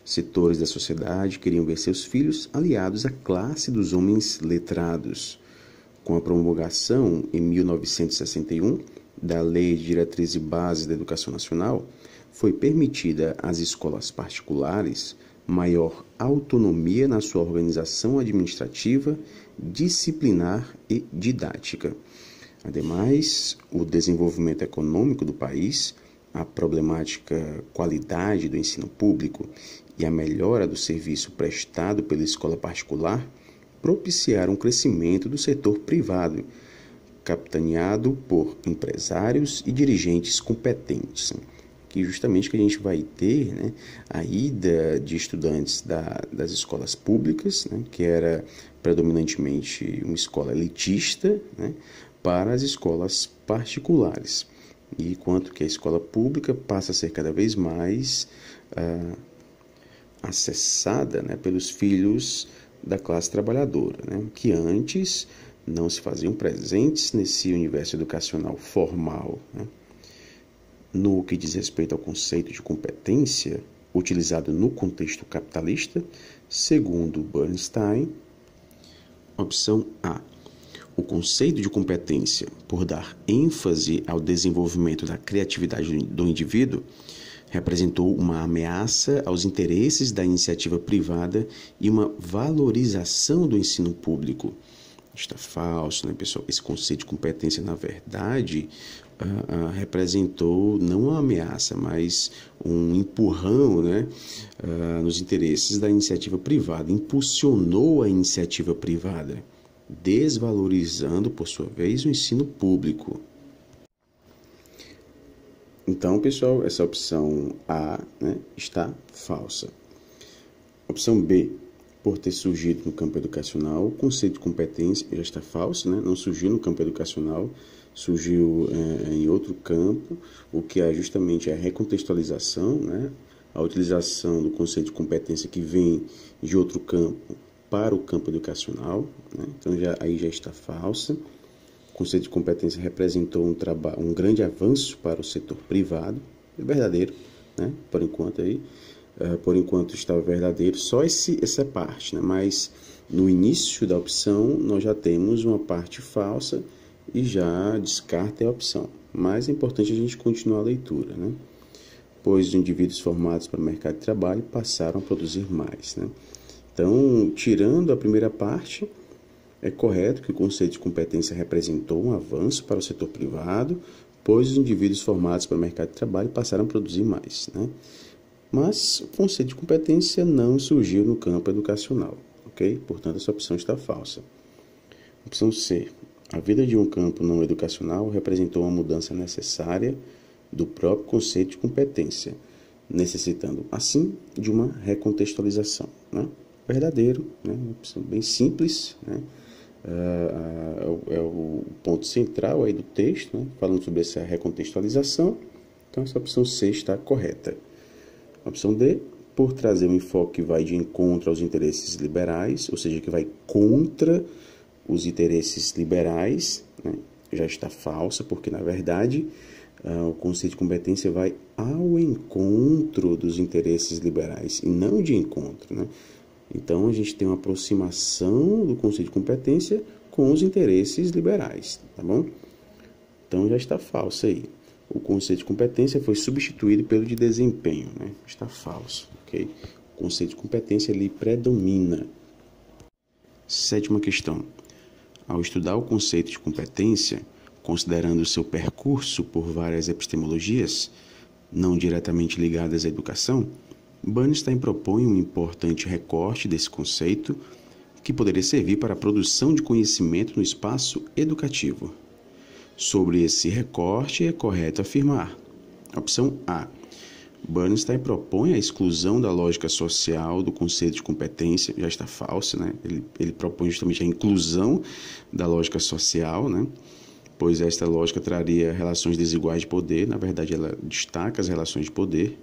Setores da sociedade queriam ver seus filhos aliados à classe dos homens letrados. Com a promulgação, em 1961, da Lei de Diretrizes e Bases da Educação Nacional, foi permitida às escolas particulares maior autonomia na sua organização administrativa, disciplinar e didática. Ademais, o desenvolvimento econômico do país, a problemática qualidade do ensino público e a melhora do serviço prestado pela escola particular propiciaram o crescimento do setor privado, capitaneado por empresários e dirigentes competentes, que justamente que a gente vai ter, né, a ida de estudantes das escolas públicas, né, que era predominantemente uma escola elitista, né, para as escolas particulares. E enquanto que a escola pública passa a ser cada vez mais acessada, né, pelos filhos da classe trabalhadora, né, que antes não se faziam presentes nesse universo educacional formal, né. No que diz respeito ao conceito de competência, utilizado no contexto capitalista, segundo Bernstein, opção A. O conceito de competência, por dar ênfase ao desenvolvimento da criatividade do indivíduo, representou uma ameaça aos interesses da iniciativa privada e uma valorização do ensino público. Está falso, né, pessoal? Esse conceito de competência, na verdade, representou não uma ameaça, mas um empurrão, né, nos interesses da iniciativa privada, impulsionou a iniciativa privada, desvalorizando, por sua vez, o ensino público. Então, pessoal, essa opção A, né, está falsa. Opção B, por ter surgido no campo educacional, o conceito de competência já está falso, né? Não surgiu no campo educacional, surgiu em outro campo, o que é justamente a recontextualização, né? A utilização do conceito de competência que vem de outro campo para o campo educacional, né? Então aí já está falsa. O conceito de competência representou um grande avanço para o setor privado, é verdadeiro, né? Por enquanto aí. Por enquanto está verdadeiro, só essa parte, né? Mas no início da opção nós já temos uma parte falsa e já descarta a opção. Mas é importante a gente continuar a leitura, né? Pois os indivíduos formados para o mercado de trabalho passaram a produzir mais, né? Então, tirando a primeira parte, é correto que o conceito de competência representou um avanço para o setor privado, pois os indivíduos formados para o mercado de trabalho passaram a produzir mais, né? Mas o conceito de competência não surgiu no campo educacional, ok? Portanto, essa opção está falsa. Opção C. A vida de um campo não educacional representou uma mudança necessária do próprio conceito de competência, necessitando, assim, de uma recontextualização, né? Verdadeiro, né? Uma opção bem simples, né? É o ponto central aí do texto, né? Falando sobre essa recontextualização. Então, essa opção C está correta. Opção D, por trazer um enfoque que vai de encontro aos interesses liberais, ou seja, que vai contra os interesses liberais, né? Já está falsa, porque, na verdade, o conceito de competência vai ao encontro dos interesses liberais, e não de encontro, né? Então, a gente tem uma aproximação do conceito de competência com os interesses liberais, tá bom? Então, já está falsa aí. O conceito de competência foi substituído pelo de desempenho, né? Está falso, ok? O conceito de competência, ele predomina. Sétima questão. Ao estudar o conceito de competência, considerando o seu percurso por várias epistemologias, não diretamente ligadas à educação, Bernstein propõe um importante recorte desse conceito que poderia servir para a produção de conhecimento no espaço educativo. Sobre esse recorte, é correto afirmar. Opção A. Bernstein propõe a exclusão da lógica social do conceito de competência, já está falso, né? Ele propõe justamente a inclusão da lógica social, né? Pois esta lógica traria relações desiguais de poder, na verdade ela destaca as relações de poder,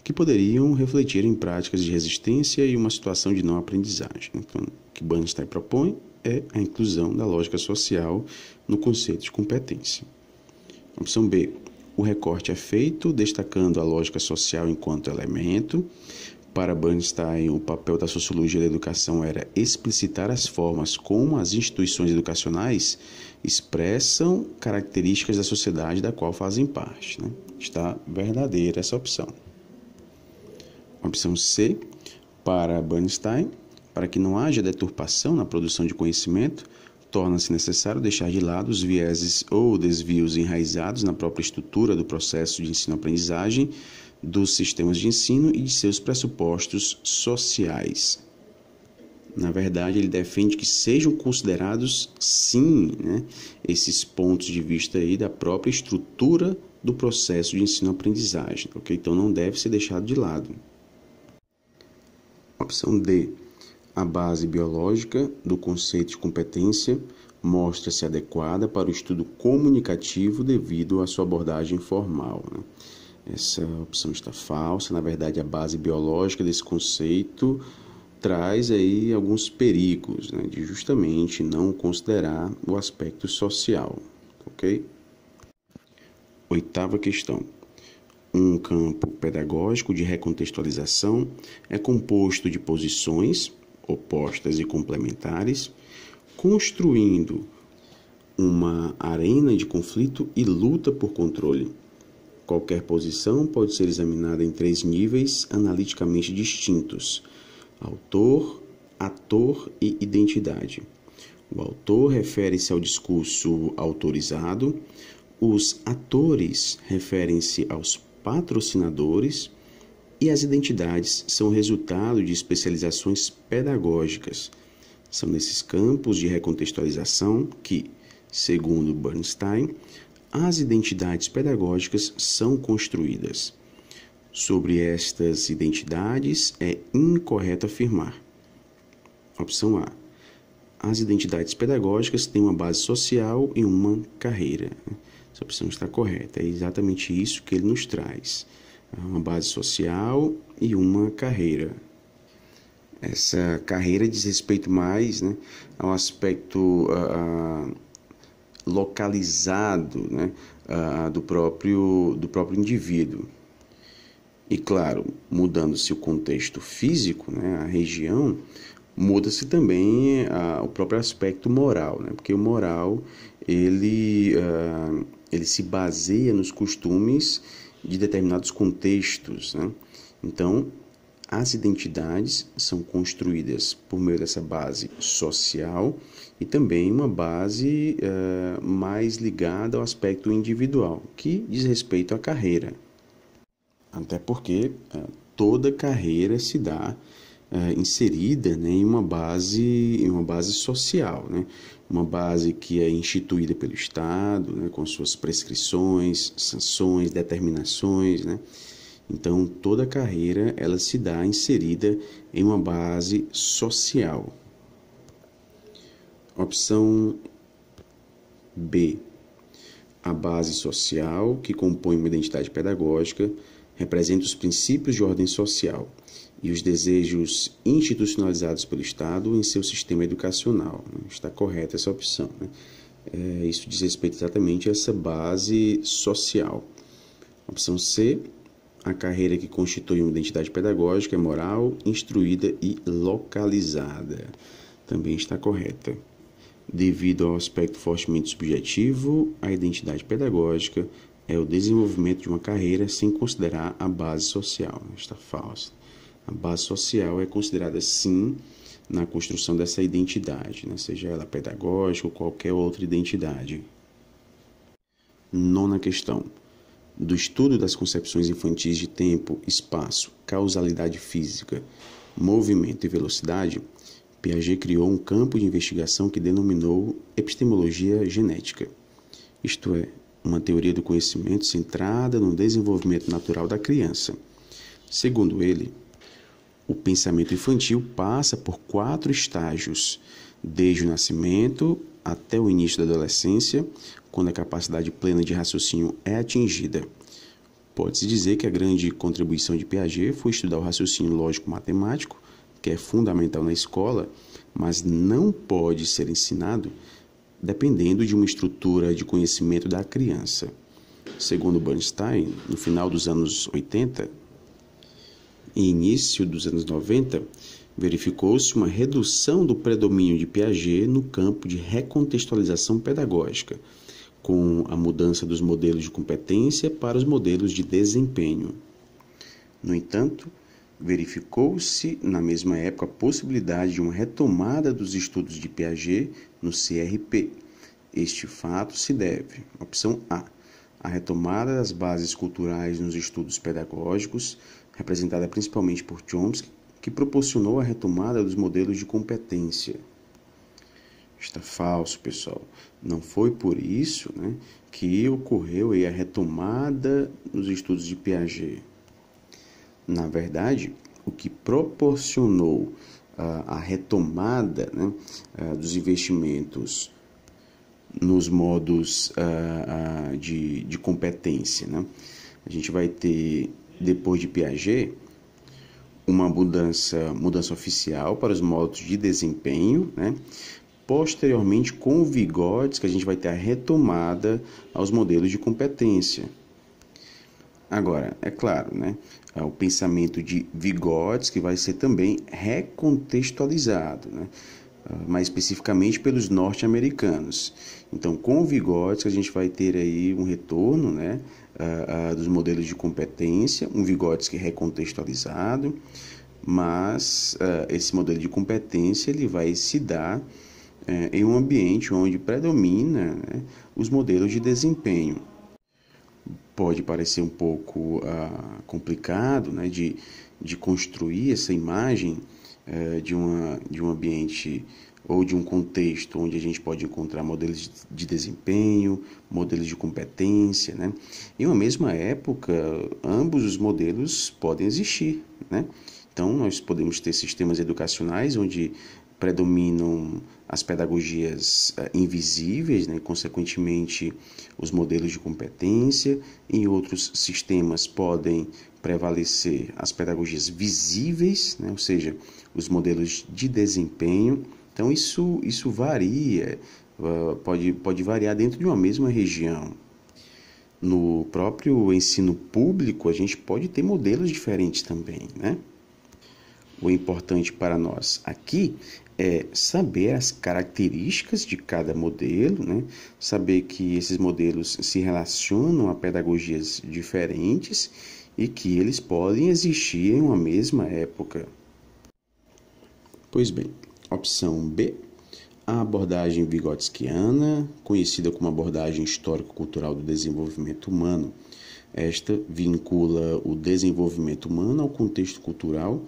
que poderiam refletir em práticas de resistência e uma situação de não aprendizagem. Então, o que Bernstein propõe é a inclusão da lógica social no conceito de competência. Opção B. O recorte é feito destacando a lógica social enquanto elemento. Para Bernstein, o papel da sociologia da educação era explicitar as formas como as instituições educacionais expressam características da sociedade da qual fazem parte. Está verdadeira essa opção. Opção C. Para Bernstein, para que não haja deturpação na produção de conhecimento, torna-se necessário deixar de lado os vieses ou desvios enraizados na própria estrutura do processo de ensino-aprendizagem, dos sistemas de ensino e de seus pressupostos sociais. Na verdade, ele defende que sejam considerados, sim, esses pontos de vista aí da própria estrutura do processo de ensino-aprendizagem, ok? Então, não deve ser deixado de lado. Opção D. A base biológica do conceito de competência mostra-se adequada para o estudo comunicativo devido à sua abordagem formal. Essa opção está falsa. Na verdade, a base biológica desse conceito traz aí alguns perigos, de justamente não considerar o aspecto social, ok? Oitava questão. Um campo pedagógico de recontextualização é composto de posições opostas e complementares, construindo uma arena de conflito e luta por controle. Qualquer posição pode ser examinada em 3 níveis analiticamente distintos: autor, ator e identidade. O autor refere-se ao discurso autorizado, os atores referem-se aos patrocinadores e as identidades são resultado de especializações pedagógicas. São nesses campos de recontextualização que, segundo Bernstein, as identidades pedagógicas são construídas. Sobre estas identidades, é incorreto afirmar. Opção A. As identidades pedagógicas têm uma base social e uma carreira. Essa opção está correta. É exatamente isso que ele nos traz. Uma base social e uma carreira. Essa carreira diz respeito mais ao aspecto localizado do próprio indivíduo. E claro, mudando-se o contexto físico, a região, muda-se também o próprio aspecto moral, porque o moral ele se baseia nos costumes de determinados contextos. Então, as identidades são construídas por meio dessa base social e também uma base mais ligada ao aspecto individual, que diz respeito à carreira. Até porque toda carreira se dá inserida em uma base social, uma base que é instituída pelo Estado, com suas prescrições, sanções, determinações. Então, toda carreira ela se dá inserida em uma base social. Opção B. A base social que compõe uma identidade pedagógica representa os princípios de ordem social e os desejos institucionalizados pelo Estado em seu sistema educacional. Está correta essa opção. Isso diz respeito exatamente a essa base social. Opção C. A carreira que constitui uma identidade pedagógica é moral, instruída e localizada. Também está correta. Devido ao aspecto fortemente subjetivo, a identidade pedagógica é o desenvolvimento de uma carreira sem considerar a base social. Está falso. A base social é considerada, sim, na construção dessa identidade, seja ela pedagógica ou qualquer outra identidade. Nona questão. Do estudo das concepções infantis de tempo, espaço, causalidade física, movimento e velocidade, Piaget criou um campo de investigação que denominou epistemologia genética, isto é, uma teoria do conhecimento centrada no desenvolvimento natural da criança. Segundo ele, o pensamento infantil passa por 4 estágios, desde o nascimento até o início da adolescência, quando a capacidade plena de raciocínio é atingida. Pode-se dizer que a grande contribuição de Piaget foi estudar o raciocínio lógico-matemático, que é fundamental na escola, mas não pode ser ensinado dependendo de uma estrutura de conhecimento da criança. Segundo Bernstein, no final dos anos 80 e início dos anos 90, verificou-se uma redução do predomínio de Piaget no campo de recontextualização pedagógica, com a mudança dos modelos de competência para os modelos de desempenho. No entanto, verificou-se na mesma época a possibilidade de uma retomada dos estudos de Piaget no CRP. Este fato se deve, opção A, a retomada das bases culturais nos estudos pedagógicos, representada principalmente por Chomsky, que proporcionou a retomada dos modelos de competência. Está falso, pessoal. Não foi por isso, que ocorreu a retomada nos estudos de Piaget. Na verdade, o que proporcionou a retomada dos investimentos nos modos de competência, a gente vai ter, depois de Piaget, uma mudança oficial para os modos de desempenho, Posteriormente, com Vygotsky, a gente vai ter a retomada aos modelos de competência. Agora, é claro, o pensamento de Vygotsky vai ser também recontextualizado, mais especificamente pelos norte-americanos. Então, com Vygotsky, a gente vai ter aí um retorno, dos modelos de competência, um Vygotsky recontextualizado, mas esse modelo de competência ele vai se dar em um ambiente onde predomina os modelos de desempenho. Pode parecer um pouco complicado de construir essa imagem de um ambiente ou de um contexto onde a gente pode encontrar modelos de desempenho, modelos de competência. Em uma mesma época, ambos os modelos podem existir. Então, nós podemos ter sistemas educacionais onde predominam as pedagogias invisíveis, consequentemente os modelos de competência. Em outros sistemas podem prevalecer as pedagogias visíveis, ou seja, os modelos de desempenho. Então isso varia, pode variar dentro de uma mesma região. No próprio ensino público a gente pode ter modelos diferentes também, O importante para nós aqui é saber as características de cada modelo, saber que esses modelos se relacionam a pedagogias diferentes e que eles podem existir em uma mesma época. Pois bem, opção B, a abordagem vygotskiana, conhecida como abordagem histórico-cultural do desenvolvimento humano. Esta vincula o desenvolvimento humano ao contexto cultural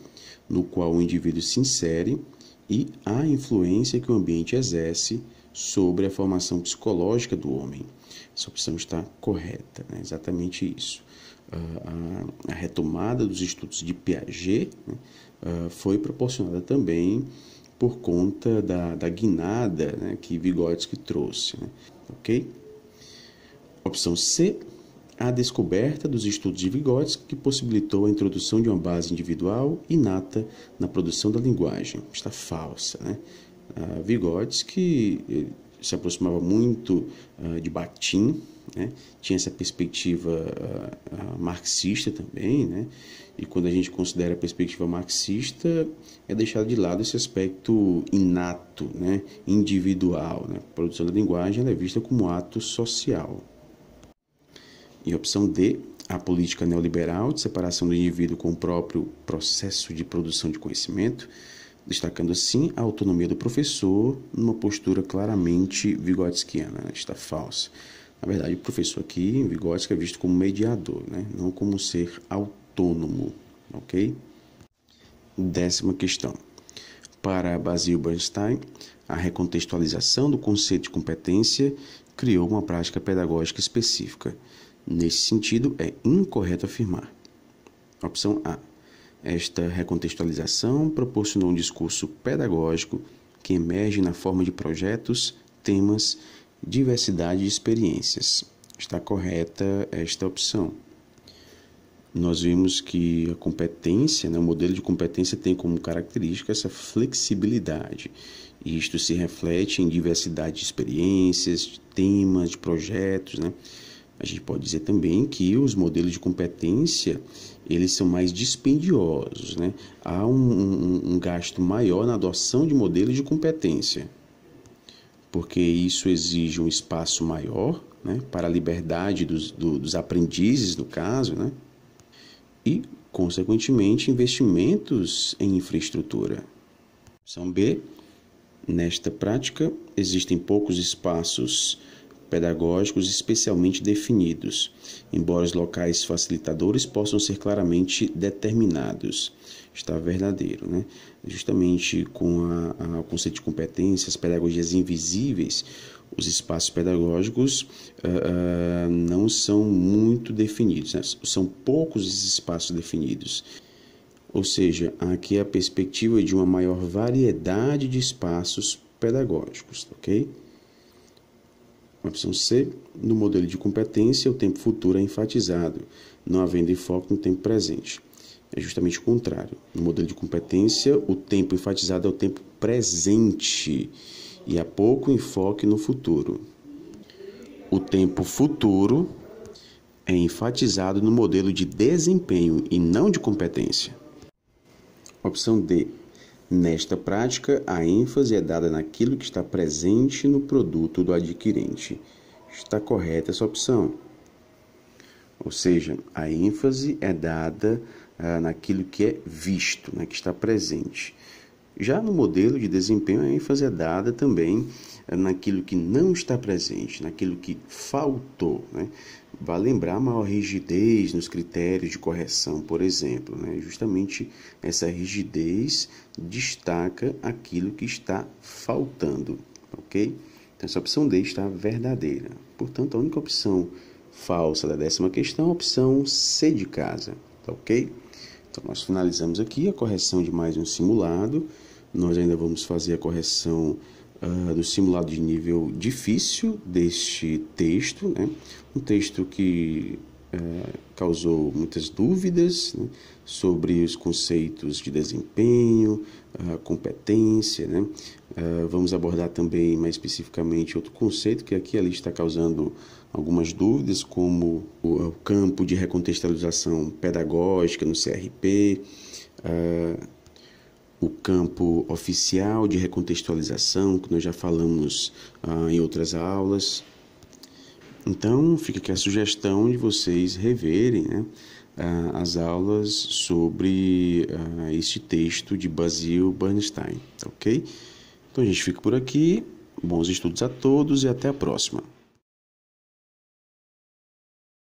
no qual o indivíduo se insere e a influência que o ambiente exerce sobre a formação psicológica do homem. Essa opção está correta, exatamente isso. A retomada dos estudos de Piaget foi proporcionada também por conta da guinada que Vygotsky trouxe. Ok? Opção C, a descoberta dos estudos de Vygotsky que possibilitou a introdução de uma base individual inata na produção da linguagem. Está falsa. Vygotsky se aproximava muito de Bakhtin, tinha essa perspectiva marxista também, e quando a gente considera a perspectiva marxista, é deixado de lado esse aspecto inato, individual. A produção da linguagem ela é vista como ato social. E opção D, a política neoliberal de separação do indivíduo com o próprio processo de produção de conhecimento, destacando assim a autonomia do professor numa postura claramente vygotskiana. Está falsa. Na verdade, o professor aqui em Vygotsky é visto como mediador, não como ser autônomo. Ok? 10ª questão. Para Basil Bernstein, a recontextualização do conceito de competência criou uma prática pedagógica específica. Nesse sentido, é incorreto afirmar. Opção A. Esta recontextualização proporcionou um discurso pedagógico que emerge na forma de projetos, temas, diversidade de experiências. Está correta esta opção. nós vimos que a competência, né, o modelo de competência tem como característica essa flexibilidade. E isto se reflete em diversidade de experiências, de temas, de projetos, né? A gente pode dizer também que os modelos de competência, eles são mais dispendiosos, né? Há um gasto maior na adoção de modelos de competência, porque isso exige um espaço maior, né, para a liberdade dos aprendizes, no caso, né? E, consequentemente, investimentos em infraestrutura. Opção B, nesta prática, existem poucos espaços pedagógicos especialmente definidos, embora os locais facilitadores possam ser claramente determinados. Está verdadeiro, né? Justamente com o conceito de competência, as pedagogias invisíveis, os espaços pedagógicos não são muito definidos, né? São poucos os espaços definidos. Ou seja, aqui é a perspectiva de uma maior variedade de espaços pedagógicos, ok? Opção C, no modelo de competência, o tempo futuro é enfatizado, não havendo enfoque no tempo presente. É justamente o contrário. No modelo de competência, o tempo enfatizado é o tempo presente e há pouco enfoque no futuro. O tempo futuro é enfatizado no modelo de desempenho e não de competência. Opção D. Nesta prática, a ênfase é dada naquilo que está presente no produto do adquirente. Está correta essa opção. Ou seja, a ênfase é dada naquilo que é visto, né, que está presente. Já no modelo de desempenho, a ênfase é dada também naquilo que não está presente, naquilo que faltou, né? Vale lembrar a maior rigidez nos critérios de correção, por exemplo, né? Justamente essa rigidez destaca aquilo que está faltando, ok? Então, essa opção D está verdadeira. Portanto, a única opção falsa da 10ª questão é a opção C de casa, tá ok? Então, nós finalizamos aqui a correção de mais um simulado. Nós ainda vamos fazer a correção do simulado de nível difícil deste texto, né? Um texto que causou muitas dúvidas, né, sobre os conceitos de desempenho, competência, né? Vamos abordar também mais especificamente outro conceito que aqui ali está causando algumas dúvidas, como o campo de recontextualização pedagógica no CRP, o campo oficial de recontextualização, que nós já falamos em outras aulas. Então, fica aqui a sugestão de vocês reverem, né, as aulas sobre este texto de Basil Bernstein, ok? Então, a gente fica por aqui. Bons estudos a todos e até a próxima.